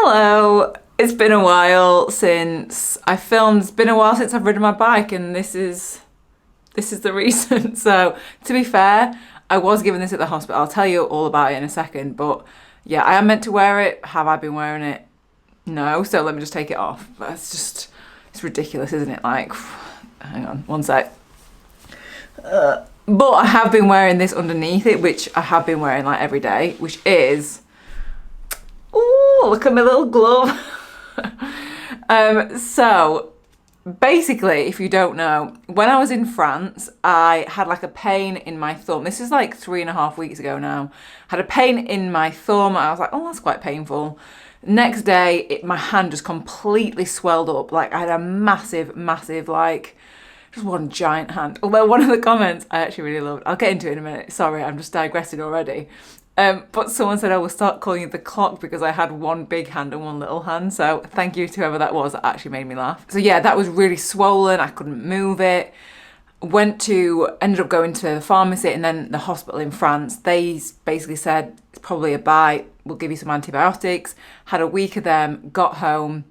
Hello! It's been a while since I filmed. It's been a while since I've ridden my bike, and this is the reason. So, to be fair, I was given this at the hospital. I'll tell you all about it in a second. But yeah, I am meant to wear it. Have I been wearing it? No. So let me just take it off. But it's ridiculous, isn't it? Like, hang on, one sec. But I have been wearing this underneath it, which I have been wearing like every day, which is, ooh, look at my little glove. So basically, if you don't know, when I was in France, I had like a pain in my thumb. This is like 3.5 weeks ago now. Had a pain in my thumb. I was like, oh, that's quite painful. Next day, my hand just completely swelled up. Like I had a massive, like, just one giant hand. Although one of the comments I actually really loved. I'll get into it in a minute. Sorry, I'm just digressing already. But someone said I will start calling it the clock because I had one big hand and one little hand. So thank you to whoever that was. That actually made me laugh. So yeah, that was really swollen. I couldn't move it. Ended up going to the pharmacy and then the hospital in France. They basically said it's probably a bite. We'll give you some antibiotics. Had a week of them, got home.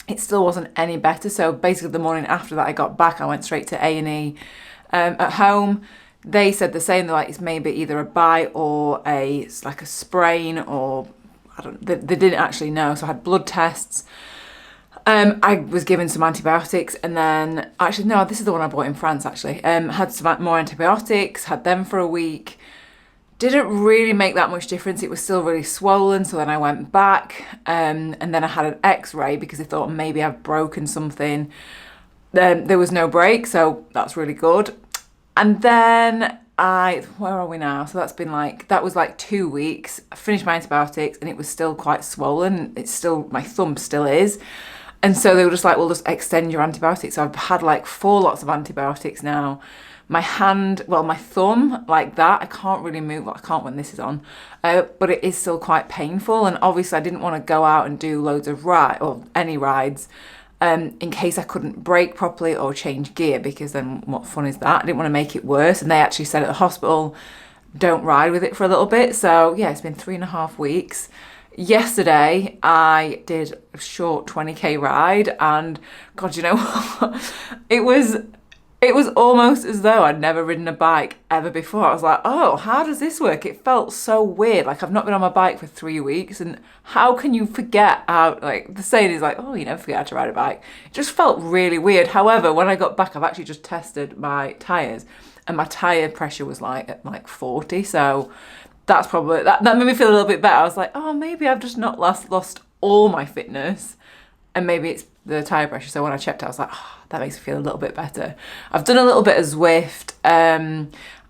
It still wasn't any better. So basically the morning after that I got back, I went straight to A&E. At home, they said the same. They're like, it's maybe either a bite or it's like a sprain, or I don't. They didn't actually know. So I had blood tests. I was given some antibiotics, and then actually no, this is the one I bought in France. Actually, had some more antibiotics. Had them for a week. Didn't really make that much difference. It was still really swollen. So then I went back, and then I had an X-ray because they thought maybe I've broken something. There was no break, so that's really good. And then where are we now? So that was like 2 weeks. I finished my antibiotics and it was still quite swollen. My thumb still is. And so they were just like, well, just extend your antibiotics. So I've had like 4 lots of antibiotics now. My thumb, like that, I can't really move. Well, I can't when this is on, but it is still quite painful. And obviously I didn't want to go out and do loads of any rides. In case I couldn't brake properly or change gear, because then what fun is that? I didn't want to make it worse. And they actually said at the hospital, don't ride with it for a little bit. So yeah, it's been 3.5 weeks. Yesterday, I did a short 20k ride, and God, you know what? It was almost as though I'd never ridden a bike ever before. I was like, oh, how does this work? It felt so weird. Like I've not been on my bike for 3 weeks, and how can you forget how, like the saying is like, oh, you never forget how to ride a bike. It just felt really weird. However, when I got back, I've actually just tested my tyres, and my tyre pressure was like at like 40. So that's probably, that made me feel a little bit better. I was like, oh, maybe I've just not lost all my fitness, and maybe it's the tyre pressure. So when I checked, I was like, oh, that makes me feel a little bit better. I've done a little bit of Zwift,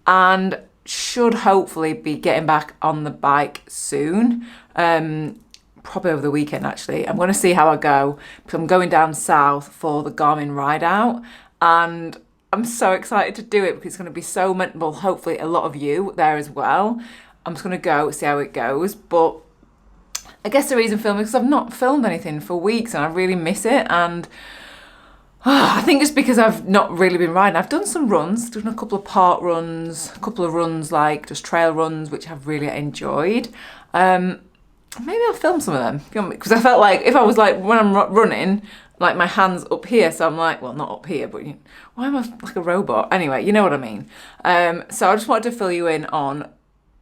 and should hopefully be getting back on the bike soon. Probably over the weekend, actually. I'm going to see how I go, because I'm going down south for the Garmin ride out, and I'm so excited to do it because it's going to be so much, well, hopefully a lot of you there as well. I'm just going to go see how it goes, but I guess the reason filming is because I've not filmed anything for weeks and I really miss it. And I think it's because I've not really been riding. I've done some runs, done a couple of park runs, a couple of runs like just trail runs, which I've really enjoyed. Maybe I'll film some of them, because I felt like if I was like, when I'm running, like my hand's up here, so I'm like, well, not up here, but why am I like a robot? Anyway, you know what I mean. So I just wanted to fill you in on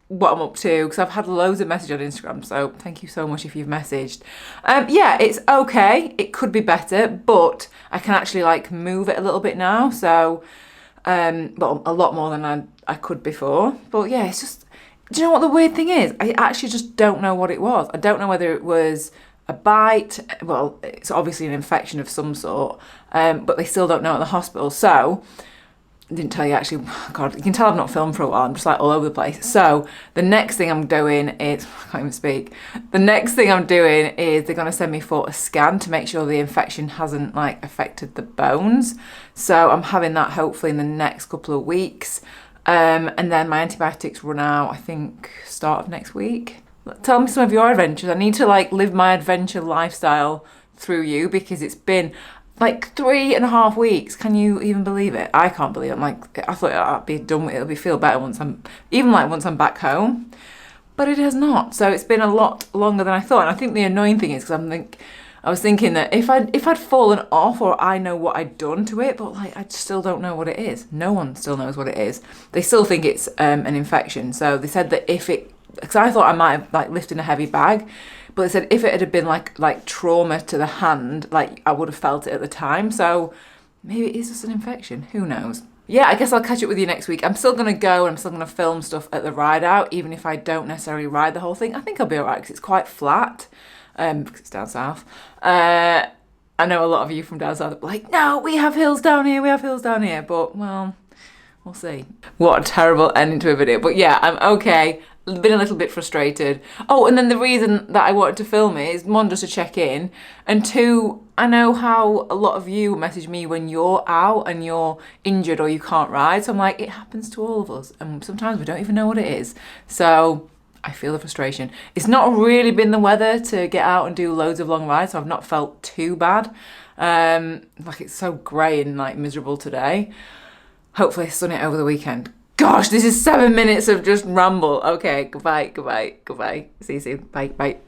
what I'm up to, because I've had loads of messages on Instagram, so thank you so much if you've messaged. Yeah, it's okay. It could be better, but I can actually like move it a little bit now, so but a lot more than I could before. But yeah, it's just, do you know what the weird thing is? I actually just don't know what it was. I don't know whether it was a bite. Well, it's obviously an infection of some sort, but they still don't know at the hospital. So I didn't tell you actually. God, you can tell I've not filmed for a while. I'm just like all over the place. So the next thing I'm doing is, I can't even speak. The next thing I'm doing is they're going to send me for a scan to make sure the infection hasn't like affected the bones. So I'm having that hopefully in the next couple of weeks. And then my antibiotics run out, I think, start of next week. Tell me some of your adventures. I need to like live my adventure lifestyle through you, because it's been like 3.5 weeks. Can you even believe it? I can't believe it. I'm like, I thought I'd be done with it. It'll be feel better once I'm back home. but it has not. So it's been a lot longer than I thought. And I think the annoying thing is because I was thinking that if I'd fallen off, or I know what I'd done to it, but like I still don't know what it is. No one still knows what it is. They still think it's an infection. So they said that because I thought I might have like lifted a heavy bag, but they said if it had been like trauma to the hand, like I would have felt it at the time. So maybe it is just an infection. Who knows? Yeah, I guess I'll catch up with you next week. I'm still going to go and I'm still going to film stuff at the ride out, even if I don't necessarily ride the whole thing. I think I'll be all right because it's quite flat. Because it's down south. I know a lot of you from down south are like, no, we have hills down here, but well, we'll see. What a terrible ending to a video. But yeah, I'm okay. Been a little bit frustrated. Oh, and then the reason that I wanted to film it is, one, just to check in, and two, I know how a lot of you message me when you're out and you're injured or you can't ride. So I'm like, it happens to all of us, and sometimes we don't even know what it is. So I feel the frustration. It's not really been the weather to get out and do loads of long rides, so I've not felt too bad. Like it's so grey and like miserable today. Hopefully it's sunny over the weekend. Gosh, this is 7 minutes of just ramble. Okay, goodbye. See you soon. Bye.